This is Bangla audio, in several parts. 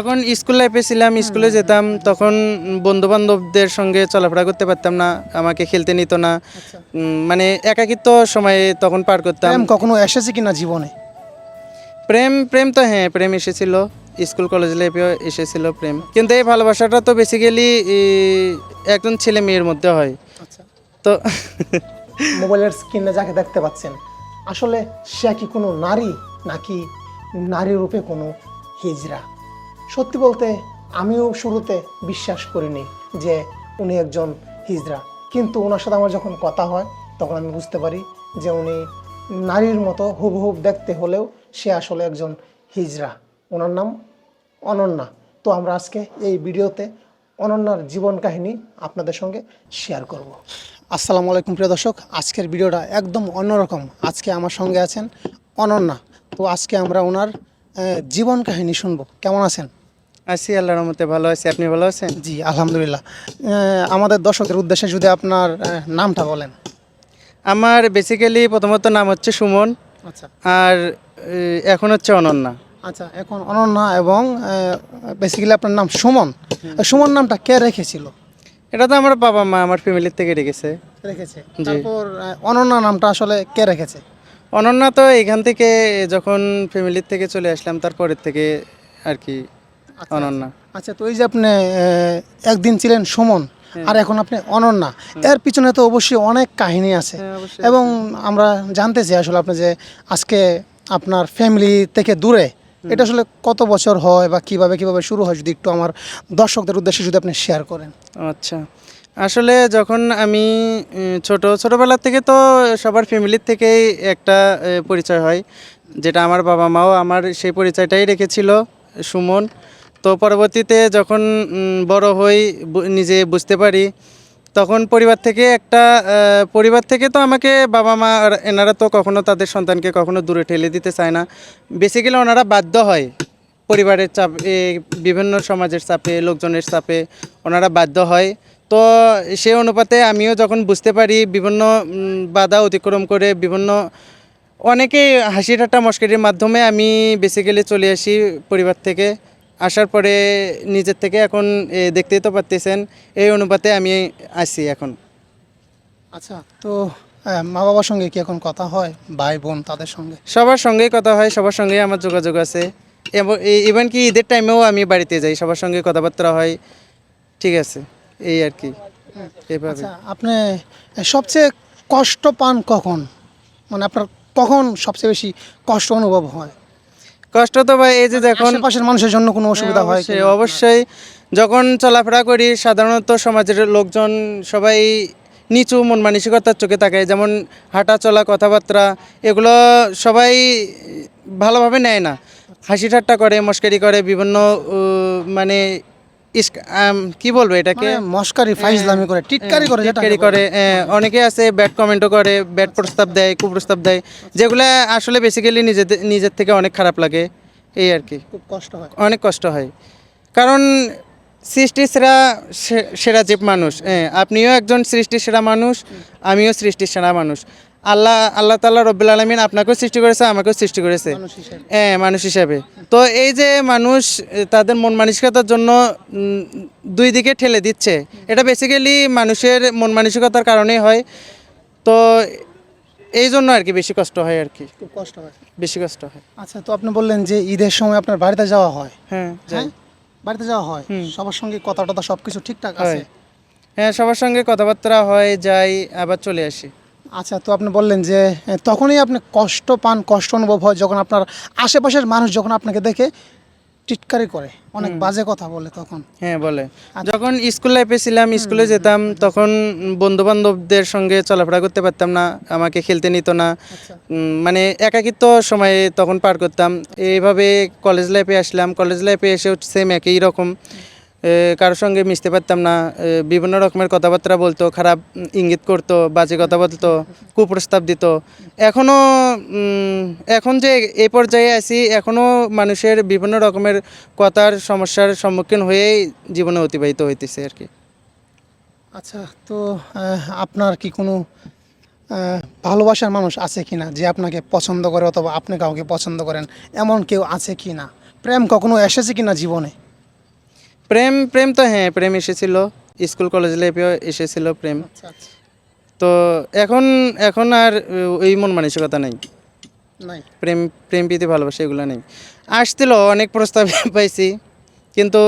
যখন স্কুল লাইফে ছিলাম, স্কুলে যেতাম, তখন বন্ধু বান্ধবদের সঙ্গে চলাফেরা করতে পারতাম না, আমাকে খেলতে নিত না। মানে একাকিত্ব সময়ে তখন পার করতাম। প্রেম কখনো এসেছে কিনা জীবনে? প্রেম প্রেম তো হ্যাঁ, প্রেম এসেছিল, স্কুল কলেজ লাইফেও এসেছিল প্রেম, কিন্তু এই ভালোবাসাটা তো বেসিক্যালি একজন ছেলে মেয়ের মধ্যে হয়। আচ্ছা, তো মোবাইলের স্ক্রিনে যাকে দেখতে পাচ্ছেন, আসলে সে কি কোনো নারী নাকি নারী রূপে কোনো হিজড়া? সত্যি বলতে আমিও শুরুতে বিশ্বাস করিনি যে উনি একজন হিজড়া, কিন্তু ওনার সাথে আমার যখন কথা হয় তখন আমি বুঝতে পারি যে উনি নারীর মতো হুবহুব দেখতে হলেও সে আসলে একজন হিজড়া। ওনার নাম অনন্যা। তো আমরা আজকে এই ভিডিওতে অনন্যার জীবন কাহিনী আপনাদের সঙ্গে শেয়ার করব। আসসালামু আলাইকুম প্রিয় দর্শক, আজকের ভিডিওটা একদম অন্যরকম। আজকে আমার সঙ্গে আছেন অনন্যা। তো আজকে আমরা ওনার জীবন কাহিনী শুনবো। কেমন আছেন? আছি, আল্লাহর রহমতে ভালো আছি। আপনি ভালো আছেন? জি আলহামদুলিল্লাহ। আমাদের দর্শকের উদ্দেশ্যে যদি আপনার নামটা বলেন। আমার বেসিক্যালি প্রথমত নাম হচ্ছে সুমন, আচ্ছা আর এখন হচ্ছে অনন্যা। আচ্ছা, এখন অনন্যা এবং বেসিক্যালি আপনার নাম সুমন। সুমন নামটা কে রেখেছিল? এটা তো আমার বাবা মা আমার ফ্যামিলির থেকে রেখেছে। রেখেছে। জি। তারপর অনন্যা নামটা আসলে কে রেখেছে? অনন্যা তো এখান থেকে যখন ফ্যামিলির থেকে চলে আসলাম তারপরের থেকে আর কি অনন্যা। আচ্ছা, তো এই যে আপনি একদিন ছিলেন সুমন আর এখন আপনি অনন্যা, এর পিছনে তো অবশ্যই অনেক কাহিনী আছে। হ্যাঁ, অবশ্যই এবং আমরা জানতে চাই আসলে আপনি যে আজকে আপনার ফ্যামিলি থেকে দূরে, এটা আসলে কত বছর হয় বা কিভাবে কিভাবে শুরু হয়, যদি একটু আমার দর্শকদের উদ্দেশ্যে যদি আপনি শেয়ার করেন। আচ্ছা, আসলে যখন আমি ছোটোবেলা থেকে তো সবার ফ্যামিলির থেকেই একটা পরিচয় হয়, যেটা আমার বাবা মাও আমার সেই পরিচয়টাই রেখেছিল, সুমন। তো পরবর্তীতে যখন বড় হই, নিজে বুঝতে পারি, তখন পরিবার থেকে তো আমাকে বাবা মা এনারা তো কখনো তাদের সন্তানকে কখনো দূরে ঠেলে দিতে চায় না। বেসিক্যালি ওনারা বাধ্য হয় পরিবারের চাপে, বিভিন্ন সমাজের চাপে, লোকজনের চাপে ওনারা বাধ্য হয়। তো সেই অনুপাতে আমিও যখন বুঝতে পারি, বিভিন্ন বাধা অতিক্রম করে অনেকেই হাসি ঠাট্টা মস্করির মাধ্যমে আমি বেসিক্যালি চলে আসি পরিবার থেকে। আসার পরে নিজের থেকে এখন দেখতেই তো পারতেছেন, এই অনুপাতে আমি আছি এখন। আচ্ছা, তো মা বাবার সঙ্গে কি এখন কথা হয়, ভাই বোন তাদের সঙ্গে? সবার সঙ্গেই কথা হয়, সবার সঙ্গেই আমার যোগাযোগ আছে। ইভেন কি ঈদের টাইমেও আমি বাড়িতে যাই, সবার সঙ্গে কথাবার্তা হয়। ঠিক আছে, এই আর কি, এভাবে। আচ্ছা, আপনি সবচেয়ে কষ্ট পান কখন? মানে আপনার কখন সবচেয়ে বেশি কষ্ট অনুভব হয়? কষ্ট তো ভাই এই যে যখন আশেপাশের মানুষের জন্য কোনো অসুবিধা হয় অবশ্যই কিনা? অবশ্যই যখন চলাফেরা করি, সাধারণত সমাজের লোকজন সবাই নিচু মন মানসিকতার চোখে তাকায়, যেমন হাঁটা চলা কথাবার্তা, এগুলো সবাই ভালোভাবে নেয় না। হাসি ঠাট্টা করে, মস্করি করে, বিভিন্ন মানে কি বলবো এটাকে, মানে মস্কারি ফাইজলামি করে, টিটকারি করে, যেটাকে টিটকারি বলে। করে। অনেকে আছে ব্যাড কমেন্টও করে, ব্যাড প্রস্তাব দেয়, কুপ্রস্তাব দেয়, যেগুলো আসলে বেসিক্যালি নিজের থেকে অনেক খারাপ লাগে, এই আর কি। খুব কষ্ট হয়। অনেক কষ্ট হয়, কারণ সৃষ্টির সেরা যে মানুষ, আপনিও একজন সৃষ্টির সেরা মানুষ, আমিও সৃষ্টির সেরা মানুষ। আল্লাহ তাআলা রব্বুল আলামিন আপনাকেও সৃষ্টি করেছে, আমাকেও সৃষ্টি করেছে মানুষ হিসেবে। মানুষ হিসাবে। তো এই যে মানুষ তাদের মন মানসিকতার জন্য দুই দিকে ঠেলে দিচ্ছে, এটা বেসিক্যালি মানুষের মন মানসিকতার কারণেই হয়। তো এই জন্য আর কি বেশি কষ্ট হয়, আর কি খুব কষ্ট হয়। বেশি কষ্ট হয়। আচ্ছা, তো আপনি বললেন যে ঈদের সময় আপনার বাড়িতে যাওয়া হয়। হ্যাঁ, যাই। হ্যাঁ, বাড়িতে যাওয়া হয়, সবার সঙ্গে কথা টথা সবকিছু ঠিকঠাক আছে? হয়। হ্যাঁ, সবার সঙ্গে কথাবার্তা হয়, যাই, আবার চলে আসি। আচ্ছা, তো আপনি বললেন যে তখনই আপনি কষ্ট পান, কষ্ট অনুভব হয় যখন আপনার আশেপাশের মানুষ যখন আপনাকে দেখে টিটকারি করে, অনেক বাজে কথা বলে তখন। হ্যাঁ, বলে। যখন স্কুল লাইফে ছিলাম, স্কুলে যেতাম, তখন বন্ধু বান্ধবদের সঙ্গে চলাফেরা করতে পারতাম না, আমাকে খেলতে নিত না। মানে একাকিত্ব সময়ে তখন পার করতাম। এইভাবে কলেজ লাইফে আসলাম, কলেজ লাইফে এসেও সেম একই রকম, কারোর সঙ্গে মিশতে পারতাম না। বিভিন্ন রকমের কথাবার্তা বলতো, খারাপ ইঙ্গিত করতো, বাজে কথা বলতো, কুপ্রস্তাব দিত। এখনও এখন যে এই পর্যায়ে আছি, এখনও মানুষের বিভিন্ন রকমের কথার সমস্যার সম্মুখীন হয়েই জীবনে অতিবাহিত হইতেছে আর কি। আচ্ছা, তো আপনার কি কোনো ভালোবাসার মানুষ আছে কিনা, যে আপনাকে পছন্দ করে অথবা আপনি কাউকে পছন্দ করেন, এমন কেউ আছে কি না? প্রেম কখনো এসেছে কিনা জীবনে? প্রেম প্রেম তো হ্যাঁ, প্রেম এসেছিল, স্কুল কলেজ লাইফেও এসেছিল প্রেম। আচ্ছা আচ্ছা, তো এখন এখন আর ওই মন মানসিকতা নেই, নাই। প্রেম প্রেম প্রীতি ভালোবাসা এগুলো নেই। আসছিল অনেক প্রস্তাব পাইছি, কিন্তু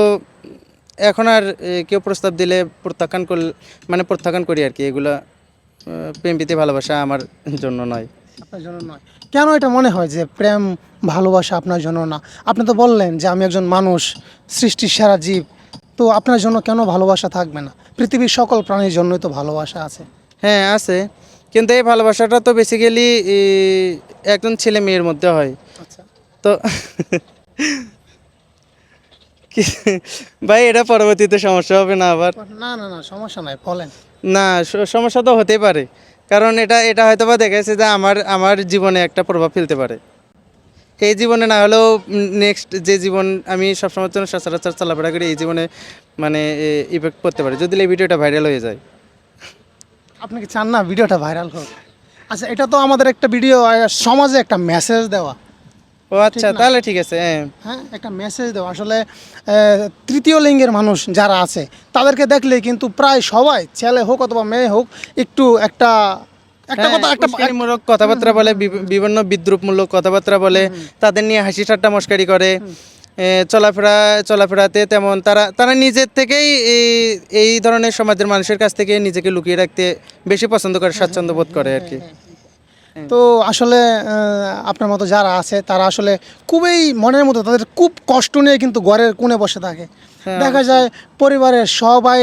এখন আর কেউ প্রস্তাব দিলে প্রত্যাখ্যান মানে প্রত্যাখ্যান করি আর কি। এগুলা প্রেম প্রীতি ভালোবাসা আমার জন্য নয়। আপনার জন্য নয়। কেন এটা মনে হয় যে প্রেম ভালোবাসা আপনার জন্য না? আপনি তো বললেন যে আমি একজন মানুষ, সৃষ্টির সেরা জীব, তো আপনার জন্য কেন ভালোবাসা থাকবে না? পৃথিবীর সকল প্রাণীর জন্যই তো ভালোবাসা আছে। হ্যাঁ আছে, কিন্তু এই ভালোবাসাটা তো বেসিক্যালি একজন ছেলে মেয়ের মধ্যে হয়। আচ্ছা, তো ভাই এটা পরবর্তীতে সমস্যা হবে না আবার? না না না, সমস্যা নাই, বলেন। না, সমস্যা তো হতেই পারে, কারণ এটা এটা হয়তো বা দেখা যাচ্ছে যে আমার আমার জীবনে একটা প্রভাব ফেলতে পারে। এই জীবনে না হলেও নেক্সট যে জীবন আমি সবসময় জন্য সচরাচর চলাফেরা করি, এই জীবনে মানে ইফেক্ট করতে পারে যদি এই ভিডিওটা ভাইরাল হয়ে যায়। আপনি কি চান না ভিডিওটা ভাইরাল হোক? আচ্ছা, এটা তো আমাদের একটা ভিডিও, সমাজে একটা মেসেজ দেওয়া। ও আচ্ছা, তাহলে ঠিক আছে। হ্যাঁ হ্যাঁ, একটা মেসেজ দেওয়া। আসলে তৃতীয় লিঙ্গের মানুষ যারা আছে তাদেরকে দেখলে কিন্তু প্রায় সবাই, ছেলে হোক অথবা মেয়ে হোক, একটু একটা একটা হ্যাঁ, কথা একটা উস্কানিমূলক কথাবার্তা বলে, বিভিন্ন বিদ্রুপমূলক কথাবার্তা বলে, তাদের নিয়ে হাসি ঠাট্টা মশকারি করে। চলাফেরাতে তেমন তারা তারা নিজের থেকেই এই ধরনের সমাজের মানুষের কাছ থেকে নিজেকে লুকিয়ে রাখতে বেশি পছন্দ করে, স্বাচ্ছন্দ্য বোধ করে আর কি। তো আসলে আপনার মতো যারা আছে তারা আসলে খুবই মনের মতো, তাদের খুব কষ্ট নিয়ে কিন্তু ঘরের কোণে বসে থাকে। দেখা যায় পরিবারের সবাই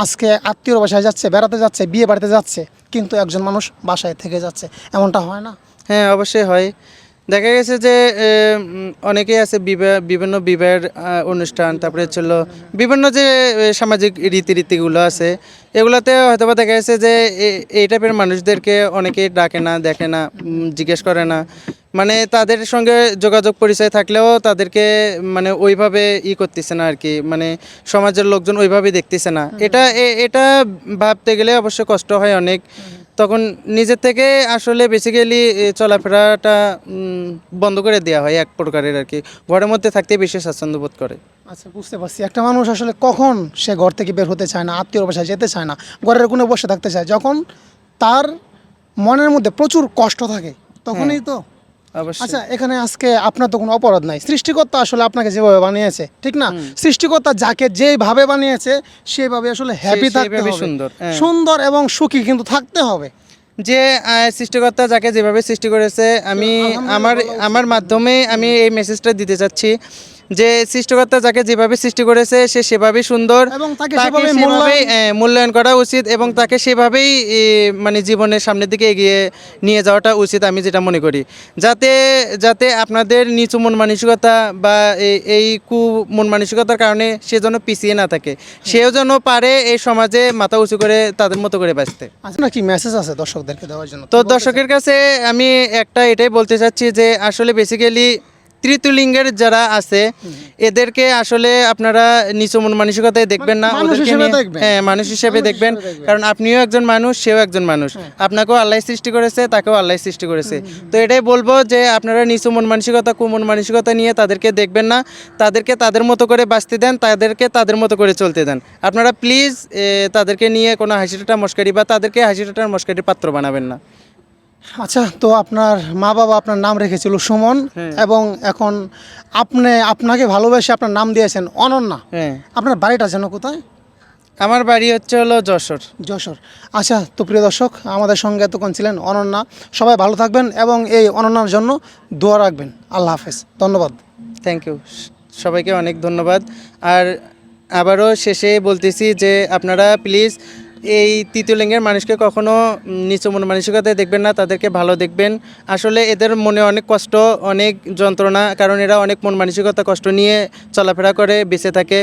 আজকে আত্মীয়র বাসায় যাচ্ছে, বেড়াতে যাচ্ছে, বিয়ে বাড়িতে যাচ্ছে, কিন্তু একজন মানুষ বাসায় থেকে যাচ্ছে। এমনটা হয় না? হ্যাঁ অবশ্যই হয়। দেখা গেছে যে অনেকেই আছে বিভিন্ন বিবাহের অনুষ্ঠান, তারপরে ছিল বিভিন্ন যে সামাজিক রীতিগুলো আছে, এগুলোতে হয়তো বা দেখা গেছে যে এই টাইপের মানুষদেরকে অনেকেই ডাকে না, দেখে না, জিজ্ঞেস করে না। মানে তাদের সঙ্গে যোগাযোগ পরিচয় থাকলেও তাদেরকে মানে ওইভাবে করতেছে না আর কি, মানে সমাজের লোকজন ওইভাবে দেখতেছে না। এটা ভাবতে গেলে অবশ্য কষ্ট হয় অনেক। তখন নিজের থেকে আসলে বেসিক্যালি চলাফেরাটা বন্ধ করে দেওয়া হয় এক প্রকারের আর কি। ঘরের মধ্যে থাকতে বেশি স্বাচ্ছন্দ্য বোধ করে। আচ্ছা, বুঝতে পারছি। একটা মানুষ আসলে কখন সে ঘর থেকে বের হতে চায় না, আত্মীয়র বাসায় যেতে চায় না, ঘরের কোণে বসে থাকতে চায়, যখন তার মনের মধ্যে প্রচুর কষ্ট থাকে, তখনই তো। অবশ্যই। আচ্ছা, এখানে আজকে আপনার তো কোনো অপরাধ নাই। সৃষ্টিকর্তা আসলে আপনাকে যেভাবে বানিয়েছে, ঠিক না? সৃষ্টিকর্তা যাকে যেভাবে বানিয়েছে সেভাবে আসলে হ্যাপি থাকতে সেইভাবে হবে, সুন্দর, হ্যাঁ। সুন্দর এবং সুখী কিন্তু থাকতে হবে। যে সৃষ্টিকর্তা যাকে যেভাবে সৃষ্টি করেছে, আমি আমার মাধ্যমে আমি এই মেসেজটা দিতে চাচ্ছি যে সৃষ্টিকর্তা যাকে যেভাবে সৃষ্টি করেছে সে সেভাবেই সুন্দর, এবং তাকে তাকে সেভাবে সেভাবেই মূল্যায়ন করা উচিত এবং তাকে সেভাবেই মানে জীবনের সামনের দিকে এগিয়ে নিয়ে যাওয়াটা উচিত, আমি যেটা মনে করি। যাতে যাতে আপনাদের নিচু মন মানসিকতা বা এই মন মানসিকতার কারণে সে যেন পিছিয়ে না থাকে, সেও যেন পারে এই সমাজে মাথা উঁচু করে তাদের মতো করে বাঁচতে। আচ্ছা, কি মেসেজ আছে দর্শকদেরকে দেওয়ার জন্য? তো দর্শকের কাছে আমি এটাই বলতে চাচ্ছি যে আসলে বেসিক্যালি তৃতীয় লিঙ্গের যারা আছে এদেরকে আসলে আপনারা নিচু মন মানসিকতায় দেখবেন না, মানুষ ওদেরকে হিসেবে নিয়ে দেখবেন। হ্যাঁ মানুষ হিসেবে দেখবেন, কারণ আপনিও একজন মানুষ, সেও একজন মানুষ। আপনাকেও আল্লাহ সৃষ্টি করেছে, তাকেও আল্লাহ সৃষ্টি করেছে। তো এটাই বলবো যে আপনারা নিচু মন মানসিকতা, কুমন মানসিকতা নিয়ে তাদেরকে দেখবেন না, তাদেরকে তাদের মতো করে বাঁচতে দেন, তাদেরকে তাদের মতো করে চলতে দেন। আপনারা প্লিজ তাদেরকে নিয়ে কোনো হাসি ঠাট্টা মস্কারি বা তাদেরকে হাসি ঠাট্টার মস্কারির পাত্র বানাবেন না। আচ্ছা, তো আপনার মা বাবা আপনার নাম রেখেছিল সুমন, এবং এখন আপনাকে ভালোবেসে আপনার নাম দিয়েছেন অনন্যা। হ্যাঁ, আপনার বাড়িটা যেন কোথায়? আমার বাড়ি হচ্ছে হলো যশোর। যশোর। আচ্ছা, তো প্রিয় দর্শক, আমাদের সঙ্গে এতক্ষণ ছিলেন অনন্যা। সবাই ভালো থাকবেন এবং এই অনন্যার জন্য দোয়া রাখবেন। আল্লাহ হাফেজ, ধন্যবাদ। থ্যাংক ইউ, সবাইকে অনেক ধন্যবাদ। আর আবারও শেষে বলতেছি যে আপনারা প্লিজ এই তৃতীয় লিঙ্গের মানুষকে কখনো নিচু মন মানসিকতায় দেখবেন না, তাদেরকে ভালো দেখবেন। আসলে এদের মনে অনেক কষ্ট, অনেক যন্ত্রণা, কারণ এরা অনেক মন মানসিকতা কষ্ট নিয়ে চলাফেরা করে, বেঁচে থাকে।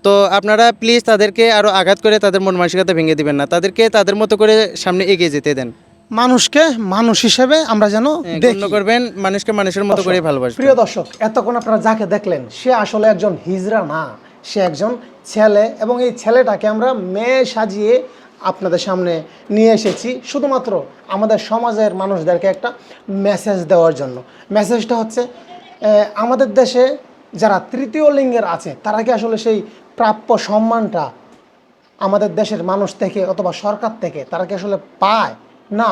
তো আপনারা প্লিজ তাদেরকে আরও আঘাত করে তাদের মন মানসিকতা ভেঙে দিবেন না, তাদেরকে তাদের মতো করে সামনে এগিয়ে যেতে দেন। মানুষকে মানুষ হিসেবে আমরা যেন গণ্য করবেন, মানুষকে মানুষের মতো করে ভালোবাসবেন। প্রিয় দর্শক, এতক্ষণ আপনারা যাকে দেখলেন সে আসলে একজন হিজড়া না, সে একজন ছেলে, এবং এই ছেলেটাকে আমরা মেয়ে সাজিয়ে আপনাদের সামনে নিয়ে এসেছি শুধুমাত্র আমাদের সমাজের মানুষদেরকে একটা মেসেজ দেওয়ার জন্য। মেসেজটা হচ্ছে, আমাদের দেশে যারা তৃতীয় লিঙ্গের আছে তারা কি আসলে সেই প্রাপ্য সম্মানটা আমাদের দেশের মানুষ থেকে অথবা সরকার থেকে তারা কি আসলে পায়? না,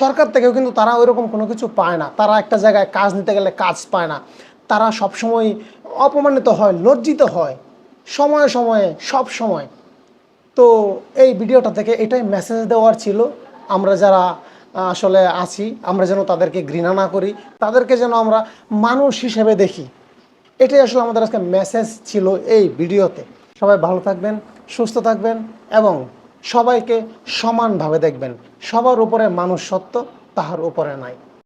সরকার থেকেও কিন্তু তারা ওইরকম কোনো কিছু পায় না। তারা একটা জায়গায় কাজ নিতে গেলে কাজ পায় না, তারা সবসময় অপমানিত হয়, লজ্জিত হয়, সময়ে সময়ে সব সময়। তো এই ভিডিওটা থেকে এটাই মেসেজ দেওয়ার ছিল, আমরা যারা আসলে আছি আমরা যেন তাদেরকে ঘৃণা না করি, তাদেরকে যেন আমরা মানুষ হিসেবে দেখি। এটাই আসলে আমাদের আজকে মেসেজ ছিল এই ভিডিওতে। সবাই ভালো থাকবেন, সুস্থ থাকবেন এবং সবাইকে সমানভাবে দেখবেন। সবার উপরে মানুষ সত্য, তাহার উপরে নাই।